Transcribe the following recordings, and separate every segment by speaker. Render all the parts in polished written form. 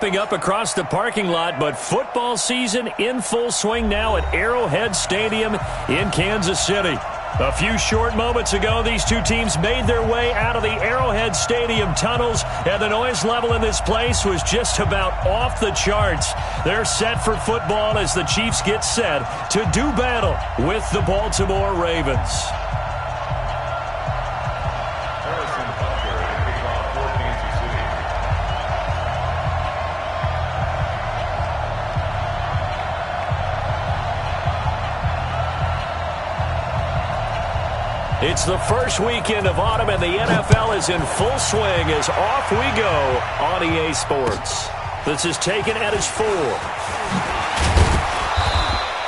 Speaker 1: Up across the parking lot, but football season in full swing now at Arrowhead Stadium in Kansas City. A few short moments ago, these two teams made their way out of the Arrowhead Stadium tunnels, and the noise level in this place was just about off the charts. They're set for football as the Chiefs get set to do battle with the Baltimore Ravens. It's the first weekend of autumn, and the NFL is in full swing as off we go on EA Sports. This is taken at his 4.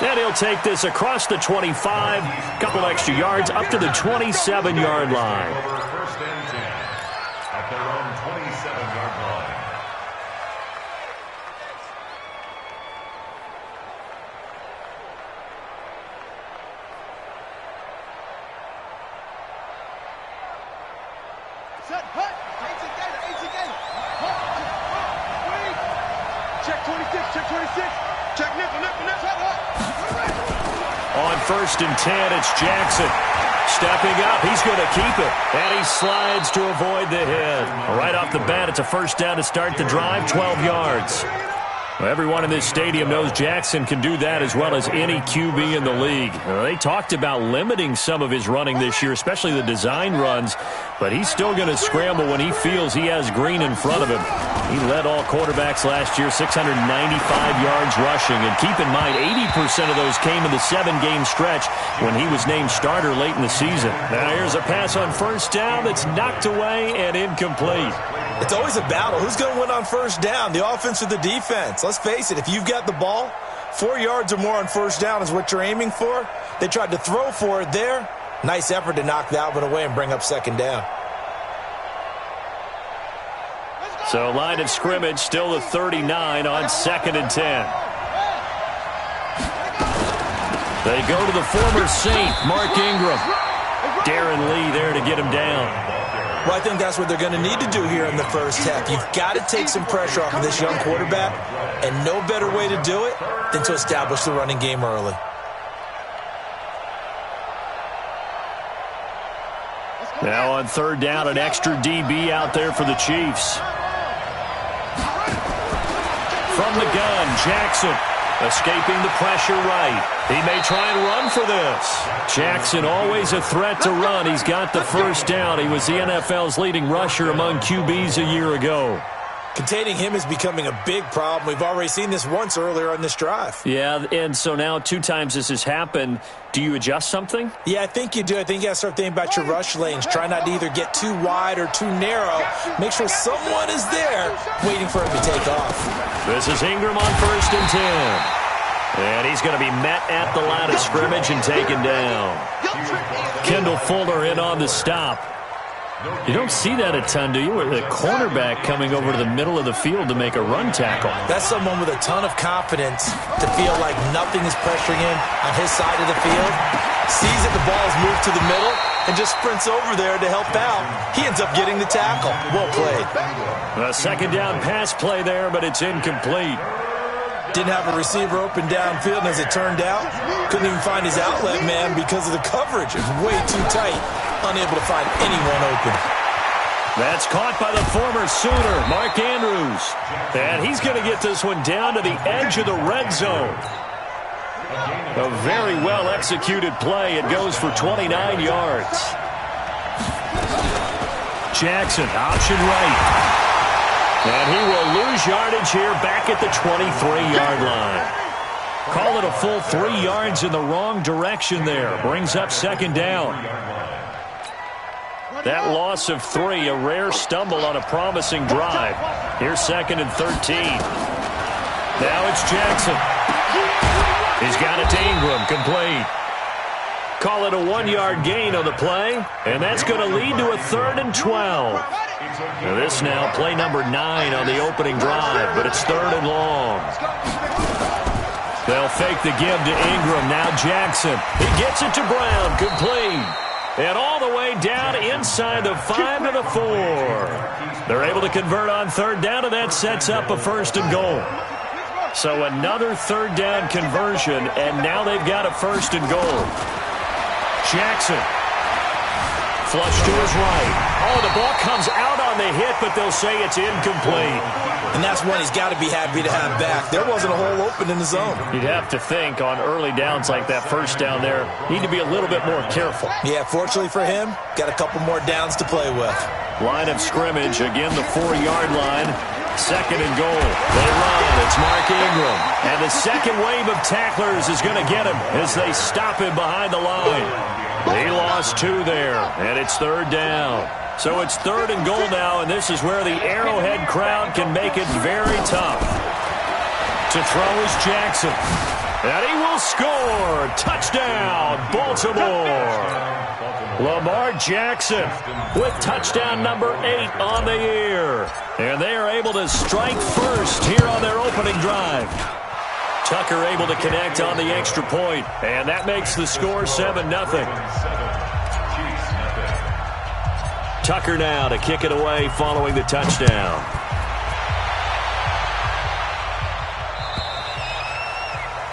Speaker 1: And he'll take this across the 25, couple extra yards up to the 27-yard line.
Speaker 2: First and 10 at their own 27-yard line.
Speaker 3: Set, hut, 8 again. Check 26, check 26. Check nickel. Set, hut.
Speaker 1: On first and 10, it's Jackson. Stepping up, he's going to keep it. And he slides to avoid the hit. Right off the bat, it's a first down to start the drive, 12 yards. Well, everyone in this stadium knows Jackson can do that as well as any QB in the league. They talked about limiting some of his running this year, especially the design runs, but he's still going to scramble when he feels he has green in front of him. He led all quarterbacks last year, 695 yards rushing, and keep in mind 80% of those came in the 7-game stretch when he was named starter late in the season. Now here's a pass on first down that's knocked away and incomplete.
Speaker 4: It's always a battle. Who's going to win on first down, the offense or the defense? Let's face it, if you've got the ball, 4 yards or more on first down is what you're aiming for. They tried to throw for it there. Nice effort to knock that one away and bring up second down.
Speaker 1: So line of scrimmage still the 39 on second and 10. They go to the former Saint, Mark Ingram. Darren Lee there to get him down.
Speaker 4: Well, I think that's what they're going to need to do here in the first half. You've got to take some pressure off of this young quarterback, and no better way to do it than to establish the running game early.
Speaker 1: Now on third down, an extra DB out there for the Chiefs. From the gun, Jackson escaping the pressure right. He may try and run for this. Jackson always a threat to run. He's got the first down. He was the NFL's leading rusher among QBs a year ago.
Speaker 4: Containing him is becoming a big problem. We've already seen this once earlier on this drive.
Speaker 1: Yeah, and so now 2 times this has happened. Do you adjust something?
Speaker 4: Yeah, I think you do. I think you got to start thinking about your rush lanes. Try not to either get too wide or too narrow. Make sure someone is there waiting for him to take off.
Speaker 1: This is Ingram on first and 10. And he's going to be met at the line of scrimmage and taken down. Kendall Fuller in on the stop. You don't see that a ton, do you? With a cornerback coming over to the middle of the field to make a run tackle.
Speaker 4: That's someone with a ton of confidence to feel like nothing is pressuring him on his side of the field. Sees that the ball is moved to the middle and just sprints over there to help out. He ends up getting the tackle. Well played.
Speaker 1: A second down pass play there, but it's incomplete.
Speaker 4: Didn't have a receiver open downfield, and as it turned out, couldn't even find his outlet man because of the coverage. It was way too tight, unable to find anyone open.
Speaker 1: That's caught by the former Sooner, Mark Andrews. And he's going to get this one down to the edge of the red zone. A very well-executed play. It goes for 29 yards. Jackson, option right. And he will lose yardage here back at the 23-yard line. Call it a full 3 yards in the wrong direction there. Brings up second down. That loss of 3, a rare stumble on a promising drive. Here's second and 13. Now it's Jackson. He's got it to Ingram, complete. Call it a 1-yard gain on the play, and that's going to lead to a 3rd and 12. Now this now play number 9 on the opening drive, but it's 3rd and long. They'll fake the give to Ingram. Now Jackson. He gets it to Brown. Complete. And all the way down inside the 5 to the 4. They're able to convert on third down, and that sets up a 1st and goal. So another third down conversion, and now they've got a 1st and goal. Jackson. Flush to his right. Oh, the ball comes out on the hit, but they'll say it's incomplete.
Speaker 4: And that's one he's got to be happy to have back. There wasn't a hole open in the zone.
Speaker 1: You'd have to think on early downs like that first down there, need to be a little bit more careful.
Speaker 4: Yeah, fortunately for him, got a couple more downs to play with.
Speaker 1: Line of scrimmage, again the 4-yard line. 2nd and goal. They run. It's Mark Ingram. And the second wave of tacklers is going to get him as they stop him behind the line. He lost 2 there, and it's 3rd down. So it's 3rd and goal now, and this is where the Arrowhead crowd can make it very tough. To throw is Jackson. And he will score. Touchdown, Baltimore. Lamar Jackson with touchdown number 8 on the year. And they are able to strike first here on their opening drive. Tucker able to connect on the extra point, and that makes the score 7-0. Tucker now to kick it away following the touchdown.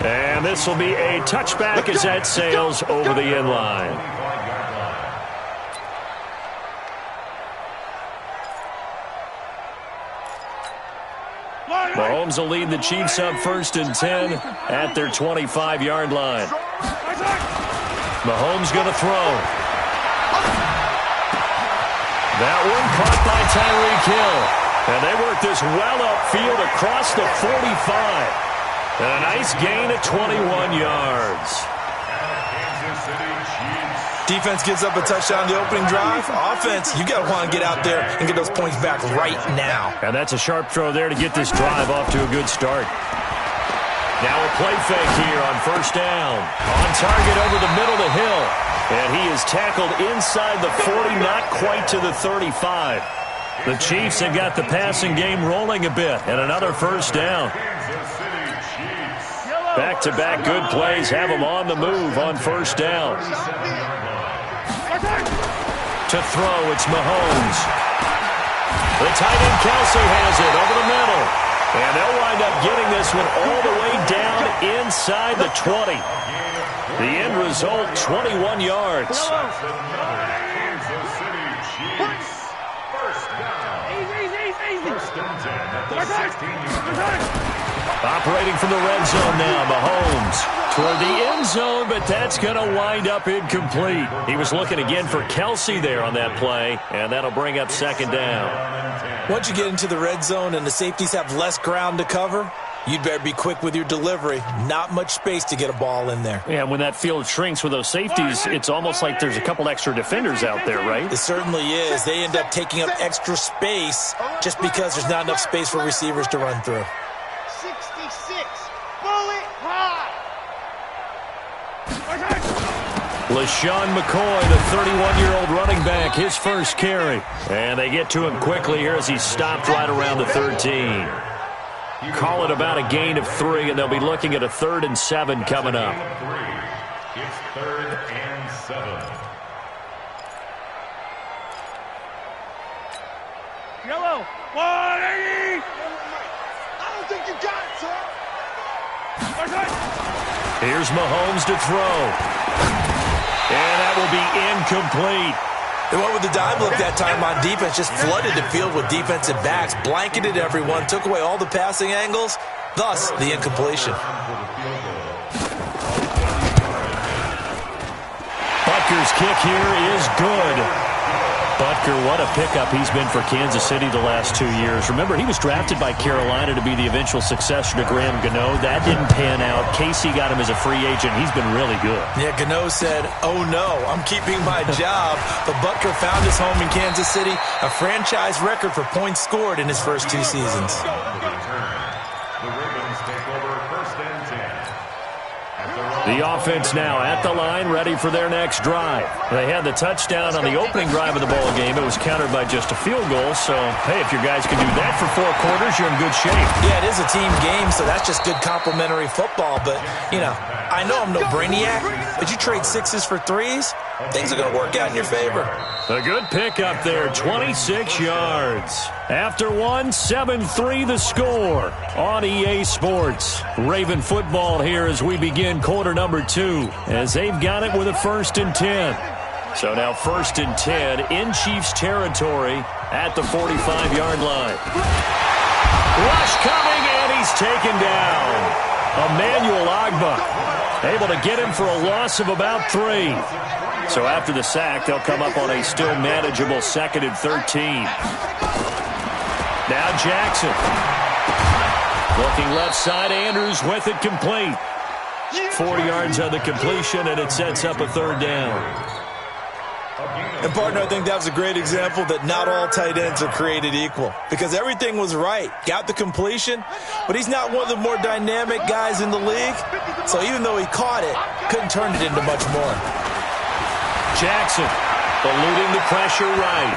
Speaker 1: And this will be a touchback as that sails over the end line. Mahomes will lead the Chiefs up 1st and 10 at their 25-yard line. Mahomes going to throw. That one caught by Tyreek Hill. And they work this well upfield across the 45. And a nice gain of 21 yards.
Speaker 4: Defense gives up a touchdown the opening drive. Offense, you got to want to get out there and get those points back right now.
Speaker 1: And that's a sharp throw there to get this drive off to a good start. Now a play fake here on 1st down. On target over the middle to Hill. And he is tackled inside the 40, not quite to the 35. The Chiefs have got the passing game rolling a bit. And another 1st down. Back-to-back good plays have them on the move on 1st down. To throw, it's Mahomes. The tight end Kelsey has it over the middle. And they'll wind up getting this one all the way down inside the 20. The end result, 21 yards. Operating from the red zone now, Mahomes toward the end zone, but that's going to wind up incomplete. He was looking again for Kelsey there on that play, and that'll bring up 2nd down.
Speaker 4: Once you get into the red zone and the safeties have less ground to cover, you'd better be quick with your delivery. Not much space to get a ball in there.
Speaker 1: Yeah, when that field shrinks with those safeties, it's almost like there's a couple extra defenders out there, right?
Speaker 4: It certainly is. They end up taking up extra space just because there's not enough space for receivers to run through.
Speaker 3: 66, bullet high.
Speaker 1: LaShawn McCoy, the 31-year-old running back, his first carry. And they get to him quickly here as he's stopped right around the 13. Call it about a gain of 3, and they'll be looking at a 3rd and 7 coming up.
Speaker 2: It's 3rd and 7.
Speaker 3: Yellow, 180. I don't think you got it, sir.
Speaker 1: Here's Mahomes to throw. And that will be incomplete.
Speaker 4: They went with the dime look that time on defense, just flooded the field with defensive backs, blanketed everyone, took away all the passing angles, thus the incompletion.
Speaker 1: Butker's kick here is good. Butker, what a pickup he's been for Kansas City the last 2 years. Remember, he was drafted by Carolina to be the eventual successor to Graham Gano. That didn't pan out. Casey got him as a free agent. He's been really good.
Speaker 4: Yeah, Gano said, "Oh no, I'm keeping my job." But Butker found his home in Kansas City, a franchise record for points scored in his first 2 seasons.
Speaker 2: The Ravens take over 1st and 10.
Speaker 1: The offense now at the line, ready for their next drive. They had the touchdown on the opening drive of the ball game. It was countered by just a field goal. So, hey, if your guys can do that for 4 quarters, you're in good shape.
Speaker 4: Yeah, it is a team game, so that's just good complimentary football. But, you know, I know I'm no brainiac, but you trade 6s for 3s, things are going to work out in your favor.
Speaker 1: A good pickup there, 26 yards. After one, 7-3 the score on EA Sports. Raven football here as we begin quarter number 2, as they've got it with a 1st and 10. So now 1st and 10 in Chiefs territory at the 45-yard line. Rush coming, and he's taken down. Emmanuel Agba able to get him for a loss of about 3. So after the sack, they'll come up on a still manageable 2nd and 13. Now Jackson. Looking left side, Andrews with it complete. 4 yards on the completion, and it sets up a 3rd down.
Speaker 4: And, partner, I think that was a great example that not all tight ends are created equal, because everything was right. Got the completion, but he's not one of the more dynamic guys in the league. So even though he caught it, couldn't turn it into much more.
Speaker 1: Jackson eluding the pressure right.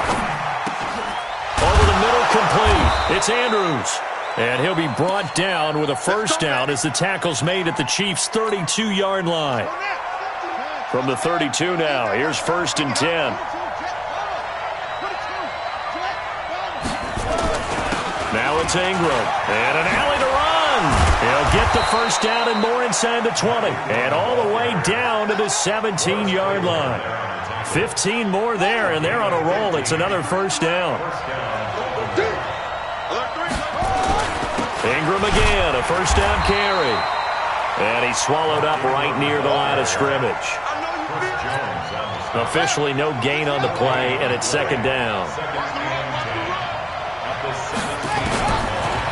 Speaker 1: Over the middle, complete. It's Andrews. And he'll be brought down with a 1st down as the tackle's made at the Chiefs' 32-yard line. From the 32 now, here's 1st and 10. Now it's Ingram, and an alley to run. He'll get the 1st down and more inside the 20, and all the way down to the 17-yard line. 15 more there, and they're on a roll. It's another 1st down. Ingram again, a 1st down carry. And he's swallowed up right near the line of scrimmage. Officially no gain on the play, and it's 2nd down.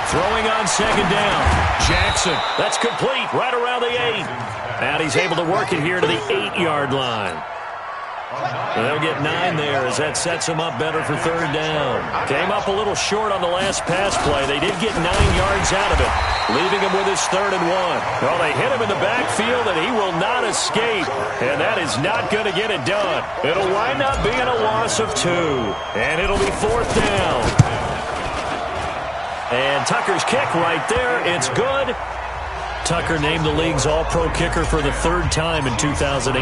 Speaker 1: Throwing on 2nd down. Jackson, that's complete right around the 8. And he's able to work it here to the 8-yard line. And they'll get 9 there as that sets him up better for 3rd down. Came up a little short on the last pass play. They did get 9 yards out of it, leaving him with his 3rd and 1. Well, they hit him in the backfield, and he will not escape. And that is not going to get it done. It'll wind up being a loss of 2. And it'll be 4th down. And Tucker's kick right there. It's good. Tucker named the league's all-pro kicker for the 3rd time in 2018.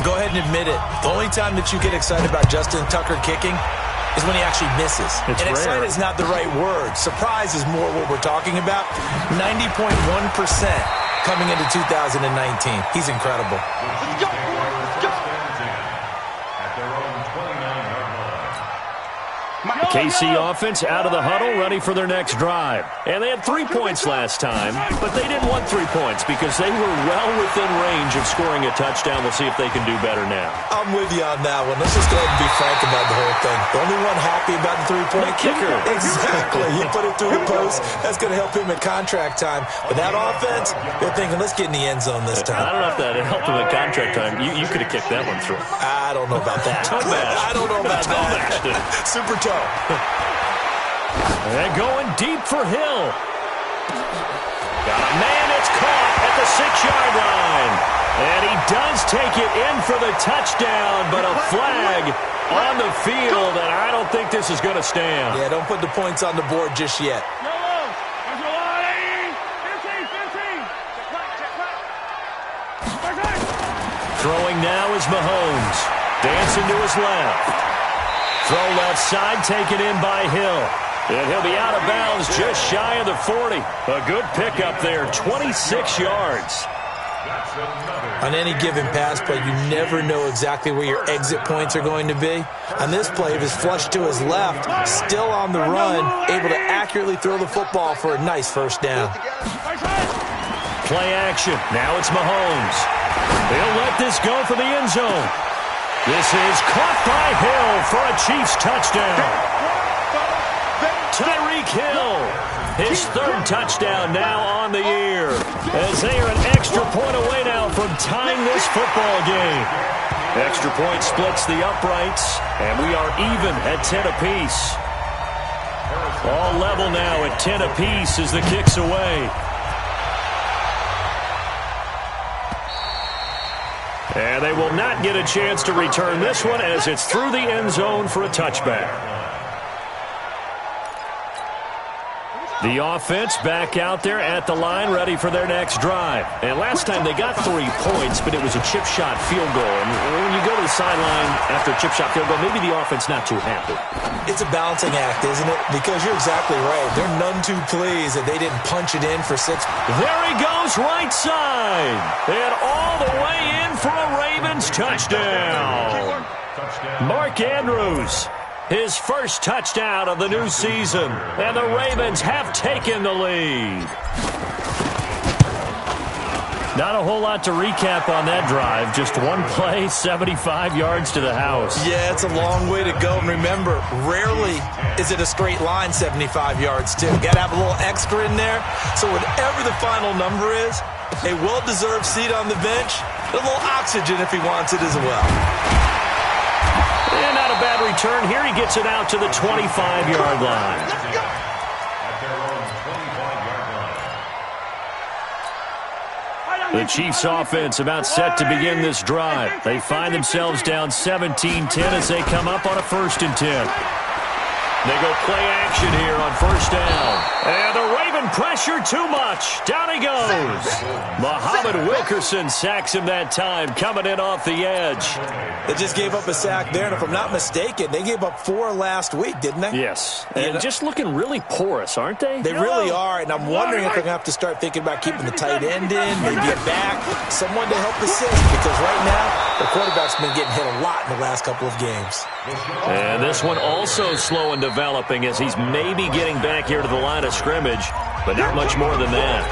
Speaker 4: Go ahead and admit it. The only time that you get excited about Justin Tucker kicking is when he actually misses.
Speaker 1: It's
Speaker 4: and
Speaker 1: rare.
Speaker 4: Excited is not the right word. Surprise is more what we're talking about. 90.1% coming into 2019. He's incredible.
Speaker 3: Let's go, boys. Let's go.
Speaker 2: At their own 29-yard line.
Speaker 1: KC offense out of the huddle, ready for their next drive. And they had 3 points last time, but they didn't want 3 points because they were well within range of scoring a touchdown. We'll see if they can do better now.
Speaker 4: I'm with you on that one. Let's just go ahead and be frank about the whole thing. The only one happy about the 3-point
Speaker 1: kicker.
Speaker 4: Exactly. He put it through the post. That's going to help him at contract time. But that offense, they're thinking, let's get in the end zone this time.
Speaker 1: I don't know if that helped him at contract time. You could have kicked that one through.
Speaker 4: I don't know about that. I don't know about that. Super toe.
Speaker 1: And going deep for Hill. Got a man, it's caught at the 6-yard line. And he does take it in for the touchdown, but a flag on the field, and I don't think this is going to stand.
Speaker 4: Yeah, don't put the points on the board just yet.
Speaker 1: Throwing now is Mahomes. Dancing to his left. Throw left side, taken in by Hill. And he'll be out of bounds just shy of the 40. A good pickup there, 26 yards.
Speaker 4: On any given pass play, you never know exactly where your exit points are going to be. On this play, it was flushed to his left, still on the run, able to accurately throw the football for a nice 1st down.
Speaker 1: Play action. Now it's Mahomes. He'll let this go for the end zone. This is caught by Hill for a Chiefs touchdown. Tyreek Hill, his 3rd touchdown now on the year, as they are an extra point away now from tying this football game. Extra point splits the uprights, and we are even at 10 apiece. All level now at 10 apiece as the kick's away. And they will not get a chance to return this one as it's through the end zone for a touchback. The offense back out there at the line, ready for their next drive. And last time they got 3 points, but it was a chip shot field goal. And when you go to the sideline after a chip shot field goal, maybe the offense not too happy.
Speaker 4: It's a balancing act, isn't it? Because you're exactly right. They're none too pleased that they didn't punch it in for 6.
Speaker 1: There he goes, right side. And all the way in for a Ravens touchdown. Mark Andrews. His first touchdown of the new season, and the Ravens have taken the lead. Not a whole lot to recap on that drive. Just one play, 75 yards to the house.
Speaker 4: Yeah, it's a long way to go. And remember, rarely is it a straight line 75 yards, too. Got to have a little extra in there. So whatever the final number is, a well-deserved seat on the bench, a little oxygen if he wants it as well.
Speaker 1: And not a bad return here. He gets it out to the 25-yard line. The Chiefs offense about set to begin this drive. They find themselves down 17-10 as they come up on a 1st and 10. They go play action here on 1st down. And the Raven pressure too much. Down he goes. Muhammad Wilkerson sacks him that time, coming in off the edge.
Speaker 4: They just gave up a sack there, and if I'm not mistaken, they gave up 4 last week, didn't they?
Speaker 1: Yes, and just looking really porous, aren't they?
Speaker 4: They really are, and I'm wondering if they're going to have to start thinking about keeping the tight end in, maybe a back, someone to help assist, because right now, the quarterback's been getting hit a lot in the last couple of games.
Speaker 1: And this one also slow in developing as he's maybe getting back here to the line of scrimmage, but not much more than that.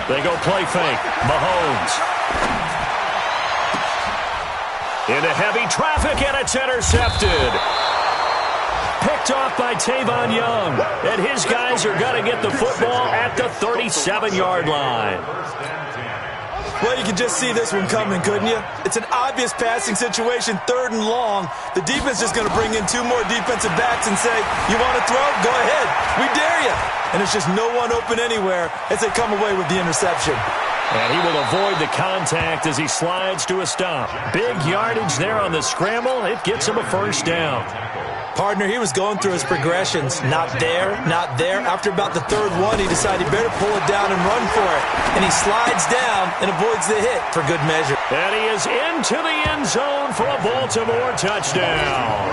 Speaker 1: They go play fake. Mahomes. Into heavy traffic, and it's intercepted. Picked off by Tavon Young. And his guys are going to get the football at the 37-yard line.
Speaker 4: Well, you can just see this one coming, couldn't you? It's an obvious passing situation, 3rd and long. The defense is going to bring in 2 more defensive backs and say, you want to throw? Go ahead. We dare you. And it's just no one open anywhere as they come away with the interception.
Speaker 1: And he will avoid the contact as he slides to a stop. Big yardage there on the scramble. It gets him a 1st down.
Speaker 4: Partner, he was going through his progressions. Not there, not there. After about the 3rd one, he decided he better pull it down and run for it. And he slides down and avoids the hit for good measure.
Speaker 1: And he is into the end zone for a Baltimore touchdown.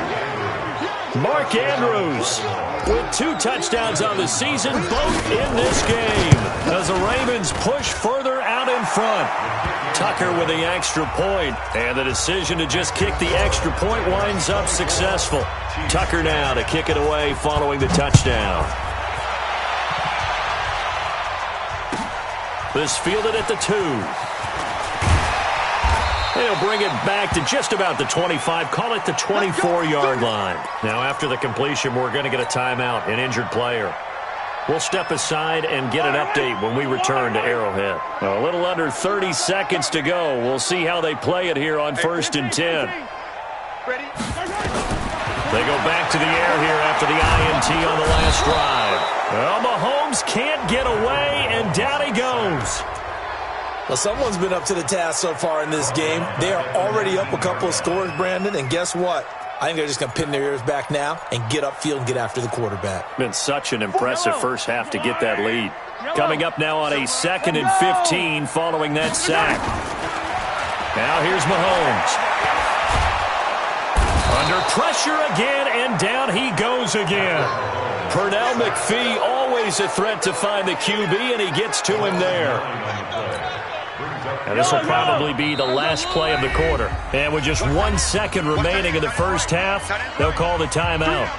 Speaker 1: Mark Andrews with 2 touchdowns on the season, both in this game, as the Ravens push further out in front. Tucker with the extra point, and the decision to just kick the extra point winds up successful. Tucker now to kick it away following the touchdown. This fielded at the 2. They'll bring it back to just about the 25, call it the 24-yard line. Now, after the completion, we're going to get a timeout, an injured player. We'll step aside and get an update when we return to Arrowhead. A little under 30 seconds to go. We'll see how they play it here on 1st and 10. They go back to the air here after the INT on the last drive. Well, Mahomes can't get away, and down he goes.
Speaker 4: Well, someone's been up to the task so far in this game. They are already up a couple of scores, Brandon, and guess what? I think they're just going to pin their ears back now and get upfield and get after the quarterback.
Speaker 1: Been such an impressive first half to get that lead. Coming up now on a 2nd and 15 following that sack. Now here's Mahomes. Under pressure again, and down he goes again. Pernell McPhee, always a threat to find the QB, and he gets to him there. And this will probably be the last play of the quarter. And with just 1 second remaining in the first half, they'll call the timeout.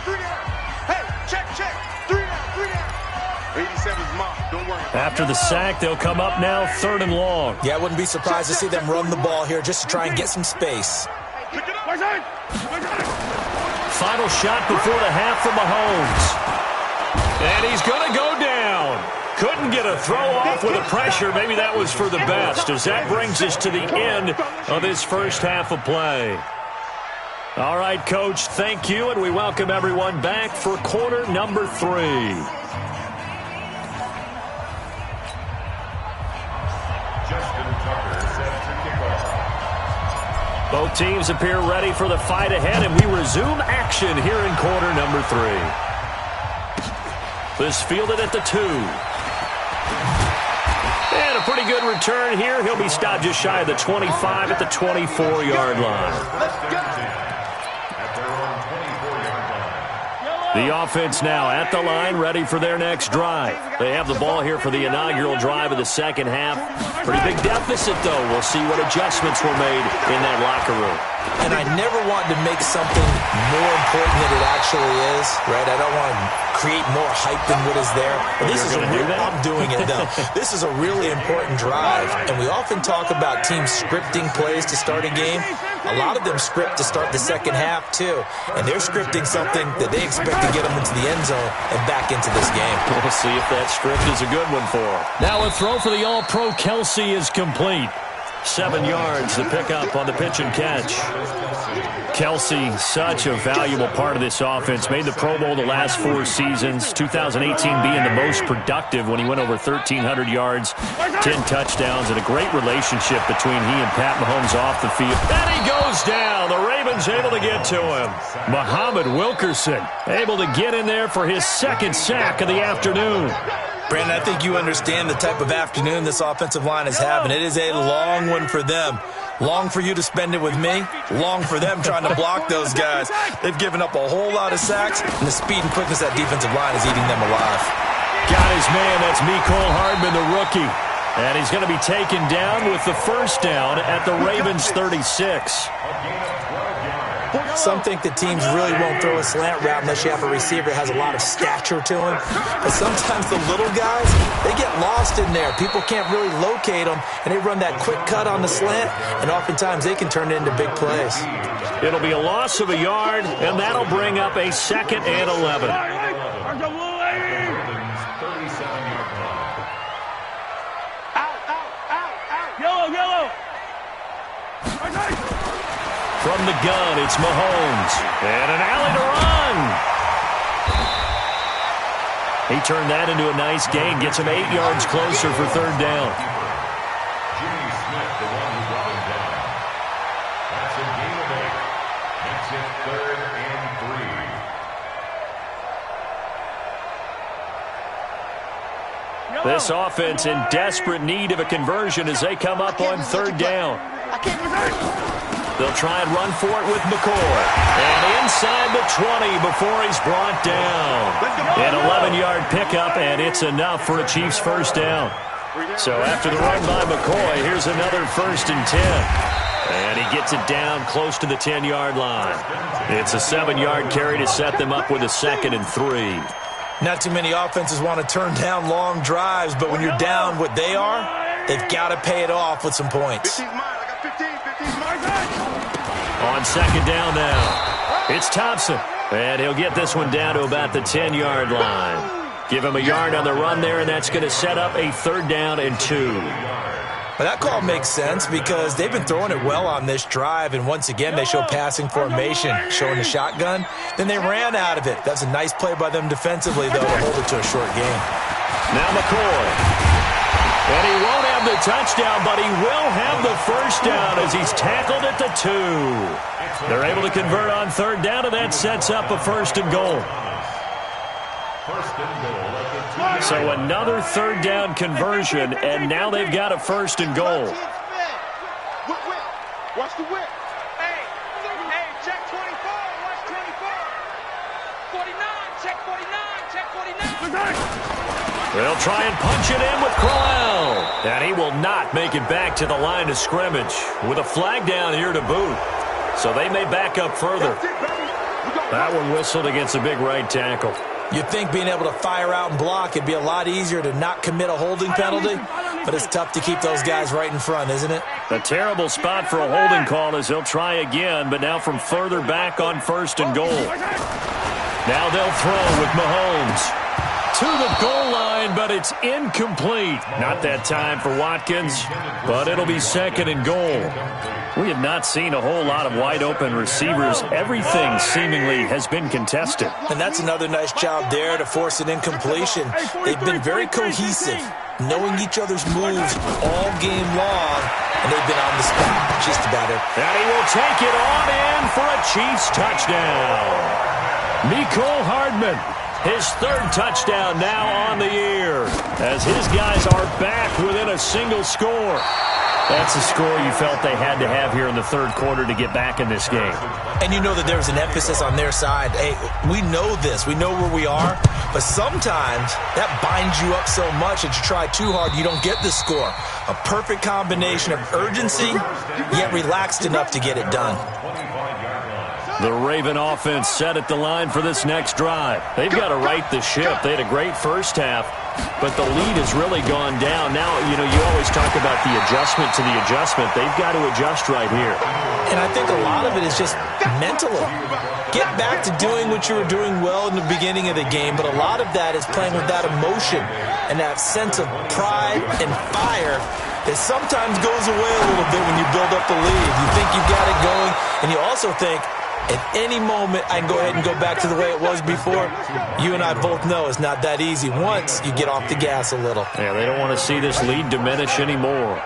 Speaker 1: After the sack, they'll come up now 3rd and long.
Speaker 4: Yeah, I wouldn't be surprised to see them run the ball here just to try and get some space.
Speaker 1: Final shot before the half for Mahomes. And he's going to go down. Couldn't get a throw off with the pressure. Maybe that was for the best, as that brings us to the end of this first half of play. All right, Coach, thank you, and we welcome everyone back for quarter number 3. Both teams appear ready for the fight ahead, and we resume action here in quarter number 3. This fielded at the 2. And a pretty good return here. He'll be stopped just shy of the 25 at the 24-yard line. The offense now at the line, ready for their next drive. They have the ball here for the inaugural drive of the second half. Pretty big deficit, though. We'll see what adjustments were made in that locker room.
Speaker 4: And I never want to make something more important than it actually is, right? I don't want to create more hype than what is there. But this is I'm doing it, though. This is a really important drive, and we often talk about teams scripting plays to start a game. A lot of them script to start the second half, too. And they're scripting something that they expect to get them into the end zone and back into this game.
Speaker 1: We'll see if that script is a good one for them. Now a throw for the All-Pro Kelsey is complete. 7 yards to pick up on the pitch and catch. Kelsey, such a valuable part of this offense. Made the Pro Bowl the last 4 seasons. 2018 being the most productive when he went over 1,300 yards, 10 touchdowns, and a great relationship between he and Pat Mahomes off the field. And he goes down. The Ravens able to get to him. Muhammad Wilkerson able to get in there for his 2nd sack of the afternoon.
Speaker 4: Brandon, I think you understand the type of afternoon this offensive line is having. It is a long one for them. Long for you to spend it with me. Long for them trying to block those guys. They've given up a whole lot of sacks, and the speed and quickness of that defensive line is eating them alive.
Speaker 1: Got his man. That's Mecole Hardman, the rookie. And he's going to be taken down with the first down at the Ravens' 36.
Speaker 4: Some think that teams really won't throw a slant route unless you have a receiver that has a lot of stature to him. But sometimes the little guys, they get lost in there. People can't really locate them, and they run that quick cut on the slant, and oftentimes they can turn it into big plays.
Speaker 1: It'll be a loss of a yard, and that'll bring up a 2nd and 11. From the gun, it's Mahomes. And an alley to run. He turned that into a nice gain. Gets him 8 yards closer for 3rd down.
Speaker 2: Jimmy Smith, the one who brought him down. That's a gain of 8. Makes it 3rd and 3.
Speaker 1: This offense in desperate need of a conversion as they come up on 3rd down. They'll try and run for it with McCoy. And inside the 20 before he's brought down. An 11-yard pickup, and it's enough for a Chiefs first down. So after the run by McCoy, here's another 1st and 10. And he gets it down close to the 10-yard line. It's a 7-yard carry to set them up with a 2nd and 3.
Speaker 4: Not too many offenses want to turn down long drives, but when you're down what they are, they've got to pay it off with some points.
Speaker 1: On 2nd down now, it's Thompson. And he'll get this one down to about the 10-yard line. Give him a yard on the run there, and that's going to set up a 3rd down and 2.
Speaker 4: Well, that call makes sense because they've been throwing it well on this drive, and once again they show passing formation, showing the shotgun. Then they ran out of it. That's a nice play by them defensively, though, to hold it to a short game.
Speaker 1: Now McCoy. And he won't have the touchdown, but he will have the first down as he's tackled at the 2. They're able to convert on 3rd down, and that sets up a 1st and goal. So another 3rd down conversion, and now they've got a 1st and goal.
Speaker 3: Watch the whip. Hey, check 24. Watch 24. 49, check 49, check 49.
Speaker 1: They'll try and punch it in with Crowell. And he will not make it back to the line of scrimmage with a flag down here to boot. So they may back up further. That one whistled against a big right tackle.
Speaker 4: You'd think being able to fire out and block, it'd be a lot easier to not commit a holding penalty, but it's tough to keep those guys right in front, isn't it?
Speaker 1: A terrible spot for a holding call as he'll try again, but now from further back on 1st and goal. Now they'll throw with Mahomes. To the goal line, but it's incomplete. Not that time for Watkins, but it'll be second and goal. We have not seen a whole lot of wide-open receivers. Everything seemingly has been contested.
Speaker 4: And that's another nice job there to force an incompletion. They've been very cohesive, knowing each other's moves all game long, and they've been on the spot just about it.
Speaker 1: And he will take it on in for a Chiefs touchdown. Mecole Hardman, his third touchdown now on the year, as his guys are back within a single score. That's a score you felt they had to have here in the third quarter to get back in this game.
Speaker 4: And you know that there was an emphasis on their side. Hey, we know this. We know where we are. But sometimes that binds you up so much that you try too hard, you don't get the score. A perfect combination of urgency, yet relaxed enough to get it done.
Speaker 1: The Raven offense set at the line for this next drive. They've got to right the ship. They had a great first half, but the lead has really gone down. Now, you always talk about the adjustment to the adjustment. They've got to adjust right here.
Speaker 4: And I think a lot of it is just mentally. Get back to doing what you were doing well in the beginning of the game, but a lot of that is playing with that emotion and that sense of pride and fire that sometimes goes away a little bit when you build up the lead. You think you've got it going, and you also think, at any moment, I can go ahead and go back to the way it was before. You and I both know it's not that easy once you get off the gas a little.
Speaker 1: Yeah, they don't want to see this lead diminish anymore.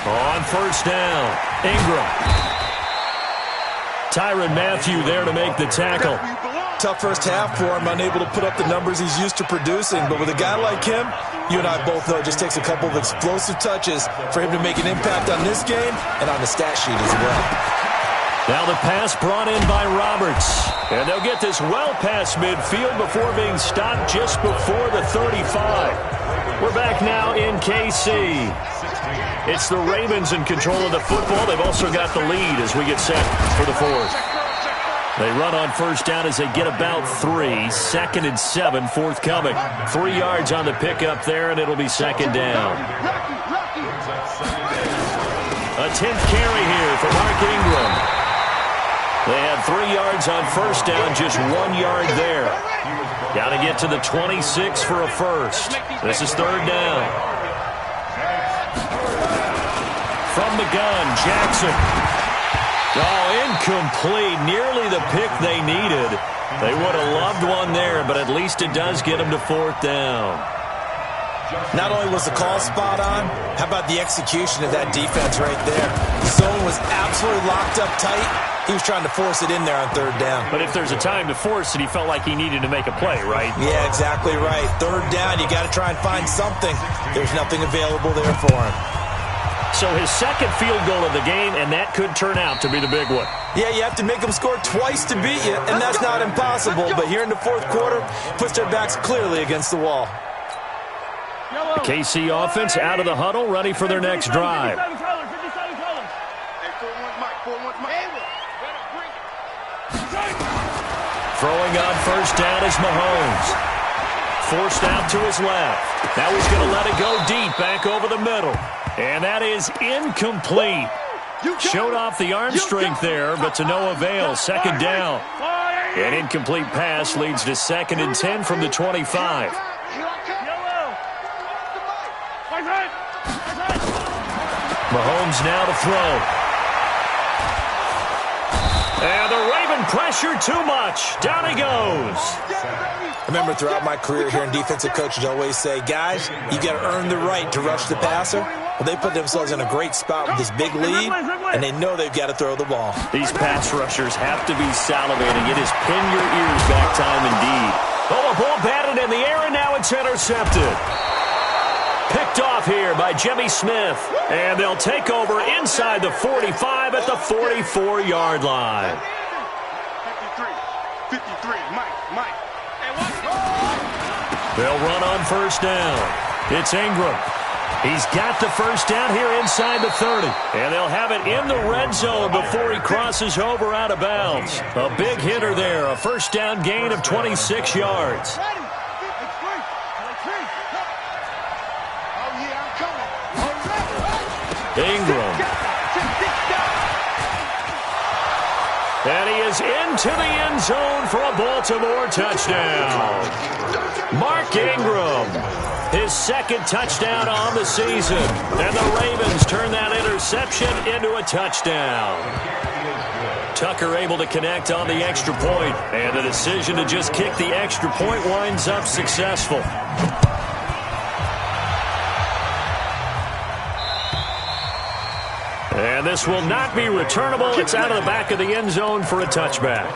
Speaker 1: On first down, Ingram. Tyrann Mathieu there to make the tackle.
Speaker 4: Tough first half for him, unable to put up the numbers he's used to producing. But with a guy like him, you and I both know it just takes a couple of explosive touches for him to make an impact on this game and on the stat sheet as well.
Speaker 1: Now the pass brought in by Roberts. And they'll get this well past midfield before being stopped just before the 35. We're back now in KC. It's the Ravens in control of the football. They've also got the lead as we get set for the fourth. They run on first down as they get about 3. Second and 7, forthcoming. 3 yards on the pickup there, and it'll be second down. A 10th carry here for Mark Ingram. They had 3 yards on first down, just 1 yard there. Got to get to the 26 for a first. This is third down. From the gun, Jackson. Oh, incomplete. Nearly the pick they needed. They would have loved one there, but at least it does get them to fourth down.
Speaker 4: Not only was the call spot on, how about the execution of that defense right there? The zone was absolutely locked up tight. He was trying to force it in there on third down.
Speaker 1: But if there's a time to force it, he felt like he needed to make a play, right?
Speaker 4: Yeah, exactly right. Third down, you got to try and find something. There's nothing available there for him.
Speaker 1: So his second field goal of the game, and that could turn out to be the big one.
Speaker 4: Yeah, you have to make them score twice to beat you, and that's not impossible. But here in the fourth quarter, puts their backs clearly against the wall.
Speaker 1: The KC offense out of the huddle, ready for their next drive. Throwing on first down is Mahomes. Forced out to his left. Now he's going to let it go deep, back over the middle. And that is incomplete. Showed off the arm strength there, but to no avail. Second down. An incomplete pass leads to second and 10 from the 25. Mahomes now to throw. And the Raven pressure too much. Down he goes.
Speaker 4: I remember throughout my career here in defensive coaches always say, guys, you got to earn the right to rush the passer. Well, they put themselves in a great spot with this big lead, and they know they've got to throw the ball.
Speaker 1: These pass rushers have to be salivating. It is pin your ears back time indeed. Oh, a ball batted in the air, and now it's intercepted. Picked off here by Jimmy Smith. And they'll take over inside the 45 at the 44-yard line.
Speaker 3: 53, Mike.
Speaker 1: They'll run on first down. It's Ingram. He's got the first down here inside the 30. And they'll have it in the red zone before he crosses over out of bounds. A big hitter there. A first down gain of 26 yards.
Speaker 3: Ingram.
Speaker 1: And he is into the end zone for a Baltimore touchdown. Mark Ingram, his second touchdown on the season. And the Ravens turn that interception into a touchdown. Tucker able to connect on the extra point. And the decision to just kick the extra point winds up successful. And this will not be returnable. It's out of the back of the end zone for a touchback.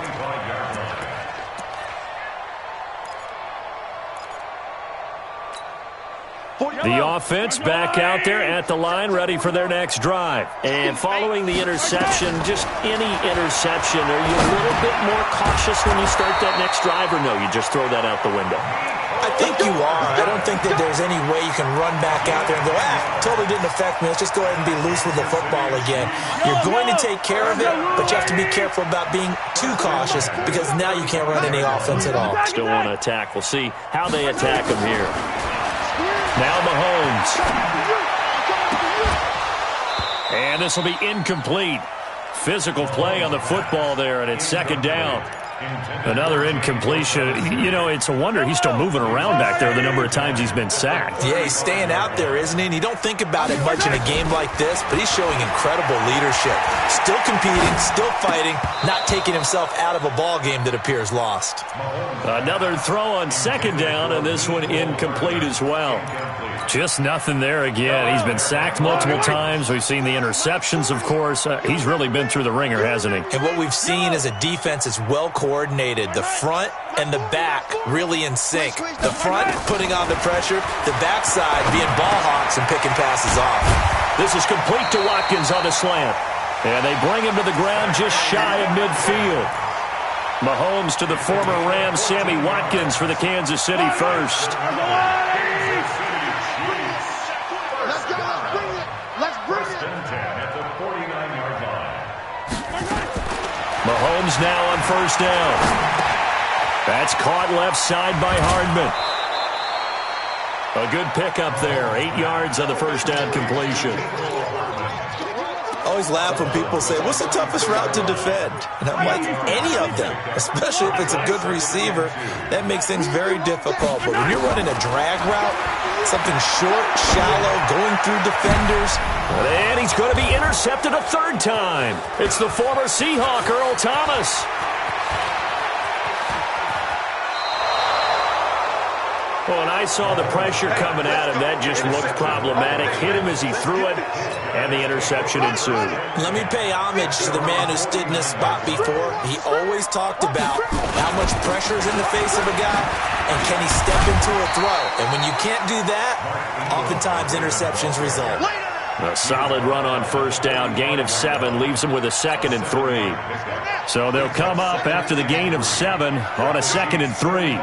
Speaker 1: The offense back out there at the line, ready for their next drive. And following the interception, just any interception, are you a little bit more cautious when you start that next drive, or no, you just throw that out the window?
Speaker 4: I think you are. I don't think that there's any way you can run back out there and go, totally didn't affect me. Let's just go ahead and be loose with the football again. You're going to take care of it, but you have to be careful about being too cautious because now you can't run any offense at all.
Speaker 1: Still want to attack. We'll see how they attack him here. Now Mahomes. And this will be incomplete. Physical play on the football there, and it's second down. Another incompletion. You know, it's a wonder he's still moving around back there the number of times he's been sacked.
Speaker 4: Yeah, he's staying out there, isn't he? And you don't think about it much in a game like this, but he's showing incredible leadership. Still competing, still fighting, not taking himself out of a ball game that appears lost.
Speaker 1: Another throw on second down, and this one incomplete as well. Just nothing there again. He's been sacked multiple times. We've seen the interceptions, of course. He's really been through the ringer, hasn't he?
Speaker 4: And what we've seen is a defense that's well coordinated. The front and the back really in sync. The front putting on the pressure, the backside being ball hawks and picking passes off.
Speaker 1: This is complete to Watkins on the slant. And they bring him to the ground just shy of midfield. Mahomes to the former Rams, Sammy Watkins for the Kansas City first. Mahomes now on first down. That's caught left side by Hardman. A good pickup there. 8 yards on the first down completion.
Speaker 4: I always laugh when people say, what's the toughest route to defend? And I'm like, any of them, especially if it's a good receiver. That makes things very difficult. But when you're running a drag route, something short, shallow, going through defenders.
Speaker 1: And he's going to be intercepted a third time. It's the former Seahawk, Earl Thomas. Well, and I saw the pressure coming at him. That just looked problematic. Hit him as he threw it, and the interception ensued.
Speaker 4: Let me pay homage to the man who stood in this spot before. He always talked about how much pressure is in the face of a guy, and can he step into a throw. And when you can't do that, oftentimes interceptions result.
Speaker 1: A solid run on first down. Gain of 7 leaves them with a 2nd and 3. So they'll come up after the gain of 7 on a 2nd and 3.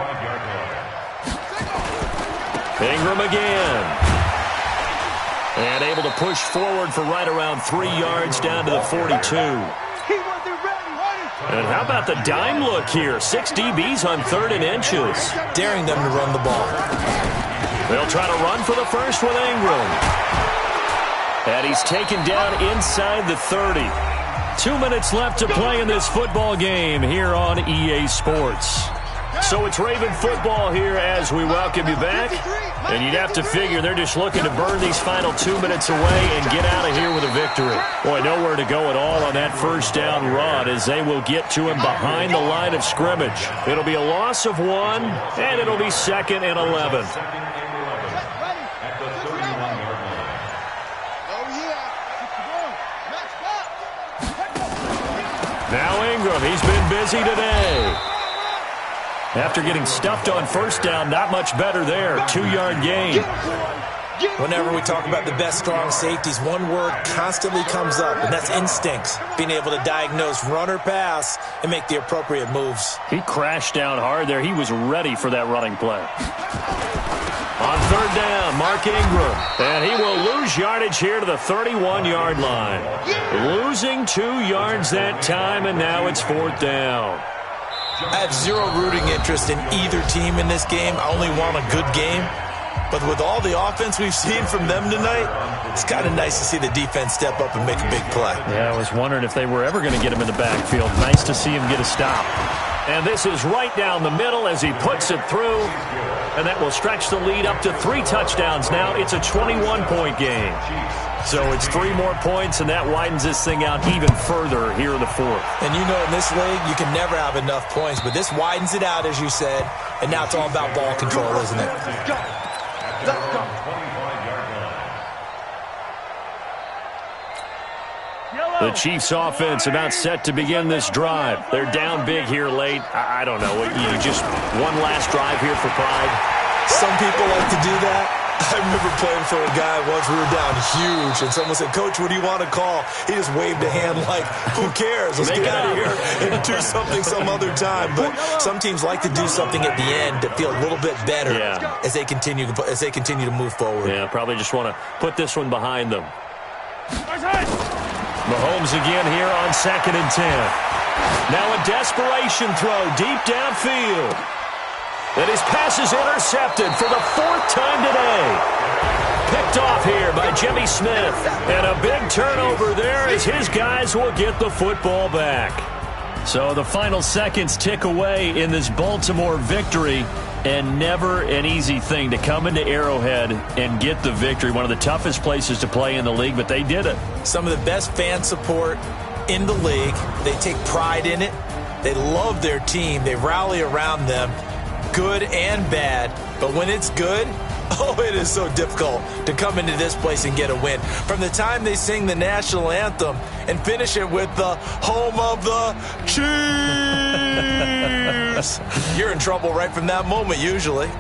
Speaker 1: Ingram again. And able to push forward for right around 3 yards down to the 42. And how about the dime look here? 6 DBs on 3rd and inches.
Speaker 4: Daring them to run the ball.
Speaker 1: They'll try to run for the first with Ingram. And he's taken down inside the 30. 2 minutes left to play in this football game here on EA Sports. So it's Raven football here as we welcome you back. And you'd have to figure they're just looking to burn these final 2 minutes away and get out of here with a victory. Boy, nowhere to go at all on that first down run as they will get to him behind the line of scrimmage. It'll be a loss of 1, and it'll be 2nd and 11. Now Ingram, he's been busy today. After getting stuffed on first down, not much better there. 2-yard gain.
Speaker 4: Whenever we talk about the best strong safeties, one word constantly comes up, and that's instincts. Being able to diagnose run or pass and make the appropriate moves.
Speaker 1: He crashed down hard there. He was ready for that running play. On third down, Mark Ingram. And he will lose yardage here to the 31-yard line. Losing 2 yards that time, and now it's 4th down.
Speaker 4: I have zero rooting interest in either team in this game. I only want a good game. But with all the offense we've seen from them tonight, It's kind of nice to see the defense step up and make a big play.
Speaker 1: Yeah, I was wondering if they were ever going to get him in the backfield. Nice to see him get a stop. And this is right down the middle as he puts it through. And that will stretch the lead up to 3 touchdowns now. It's a 21-point game. So it's 3 more points, and that widens this thing out even further here in the 4th.
Speaker 4: And you know in this league, you can never have enough points, but this widens it out, as you said, and now it's all about ball control, isn't it?
Speaker 3: Let's go.
Speaker 1: The Chiefs offense about set to begin this drive. They're down big here late. I don't know. You just one last drive here for pride.
Speaker 4: Some people like to do that. I remember playing for a guy once. We were down huge, and someone said, "Coach, what do you want to call?" He just waved a hand like, "Who cares? Let's get out of here and do something some other time." But some teams like to do something at the end to feel a little bit better as they continue to move forward.
Speaker 1: Yeah, probably just want to put this one behind them. Mahomes again here on 2nd and 10. Now a desperation throw deep downfield. And his pass is intercepted for the 4th time today. Picked off here by Jimmy Smith. And a big turnover there as his guys will get the football back. So the final seconds tick away in this Baltimore victory. And never an easy thing to come into Arrowhead and get the victory. One of the toughest places to play in the league, but they did it.
Speaker 4: Some of the best fan support in the league. They take pride in it. They love their team. They rally around them, good and bad. But when it's good, oh, it is so difficult to come into this place and get a win. From the time they sing the national anthem and finish it with the home of the Chiefs, you're in trouble right from that moment usually.